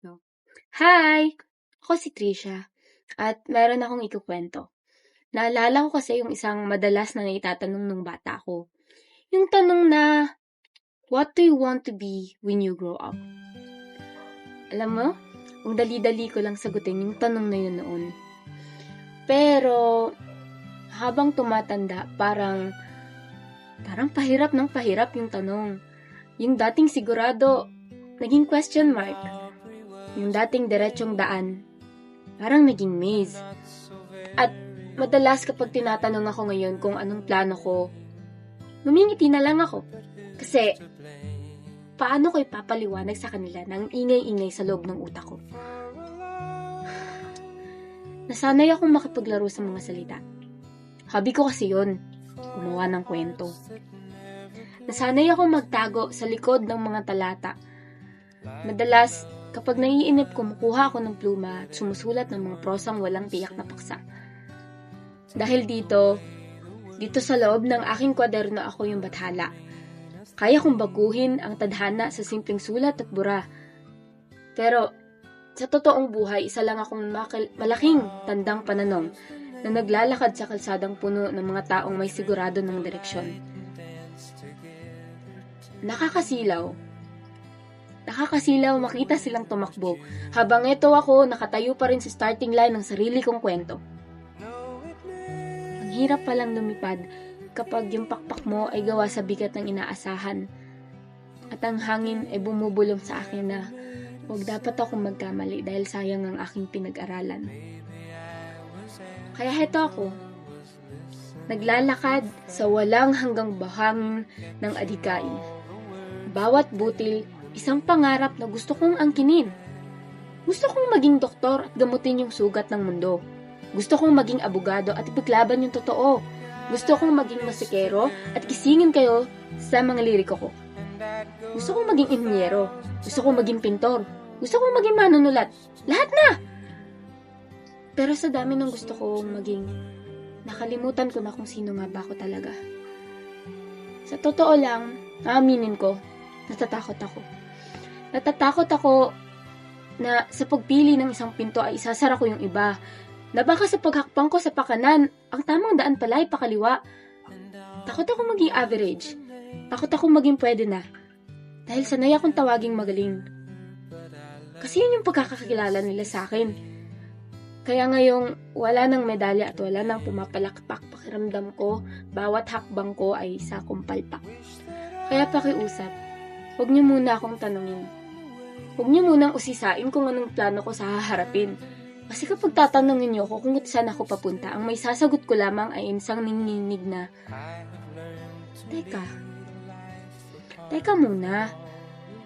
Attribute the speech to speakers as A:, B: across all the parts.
A: No. Hi! Ako si Trisha at meron akong ikukwento. Naalala ko kasi yung isang madalas na naitatanong nung bata ko. Yung tanong na, what do you want to be when you grow up? Alam mo, ang dali-dali ko lang sagutin yung tanong na yun noon. Pero, habang tumatanda, parang pahirap ng pahirap yung tanong. Yung dating sigurado, naging question mark. Yung dating diretsong daan, parang naging maze. At madalas kapag tinatanong ako ngayon kung anong plano ko, lumingiti na lang ako. Kasi, paano ko ipapaliwanag sa kanila ng ingay-ingay sa loob ng utak ko? Nasanay akong makipaglaro sa mga salita. Hobby ko kasi yun, gumawa ng kwento. Nasanay akong magtago sa likod ng mga talata. Madalas, kapag naiinip, kumukuha ako ng pluma at sumusulat ng mga prosang walang tiyak na paksa. Dahil dito sa loob ng aking kwaderno ako yung bathala. Kaya kong baguhin ang tadhana sa simpleng sulat at bura. Pero, sa totoong buhay, isa lang akong malaking tandang pananong na naglalakad sa kalsadang puno ng mga taong may sigurado ng direksyon. Nakakasilaw makita silang tumakbo, habang ito ako nakatayo pa rin sa starting line ng sarili kong kwento. Ang hirap palang lumipad kapag yung pakpak mo ay gawa sa bigat ng inaasahan, at ang hangin ay bumubulong sa akin na huwag dapat akong magkamali dahil sayang ang aking pinag-aralan. Kaya heto ako, naglalakad sa walang hanggang bahangin ng adhikain. Bawat butil, isang pangarap na gusto kong angkinin. Gusto kong maging doktor at gamutin yung sugat ng mundo. Gusto kong maging abogado at ipaglaban yung totoo. Gusto kong maging musikero at gisingin kayo sa mga liriko ko. Gusto kong maging inhinyero. Gusto kong maging pintor. Gusto kong maging manunulat. Lahat na! Pero sa dami ng gusto kong maging, nakalimutan ko na kung sino nga ba ako talaga. Sa totoo lang, aaminin ko, natatakot ako. Natatakot ako na sa pagpili ng isang pinto ay isasara ko yung iba. Na baka sa paghakbang ko sa pakanan, ang tamang daan pala ay pakaliwa. Takot ako maging average. Takot ako maging pwede na. Dahil sanay akong tawaging magaling. Kasi yun yung pagkakakilala nila sa akin. Kaya ngayong wala nang medalya at wala nang pumapalakpak, pakiramdam ko, bawat hakbang ko ay isa kong palpak. Kaya pakiusap, huwag niyo muna akong tanungin. Huwag niyo munang usisain kung anong plano ko sa haharapin. Kasi kapag tatanungin niyo ako kung saan ako papunta, ang may sasagot ko lamang ay isang ninginig na, Teka muna.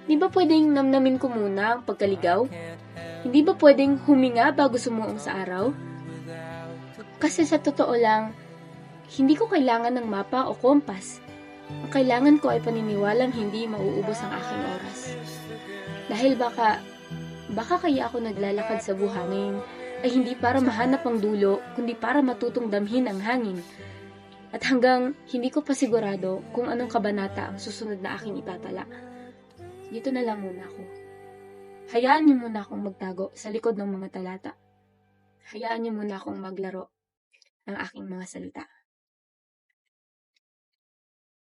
A: Di ba pwedeng namnamin ko muna ang pagkaligaw? Hindi ba pwedeng huminga bago sumuong sa araw? Kasi sa totoo lang, hindi ko kailangan ng mapa o kompas. Ang kailangan ko ay paniniwalang hindi mauubos ang aking oras. Dahil baka kaya ako naglalakad sa buhangin ay hindi para mahanap ang dulo, kundi para matutong damhin ang hangin. At hanggang hindi ko pa sigurado kung anong kabanata ang susunod na aking itatala. Dito na lang muna ako. Hayaan niyo muna akong magtago sa likod ng mga talata. Hayaan niyo muna akong maglaro ng aking mga salita.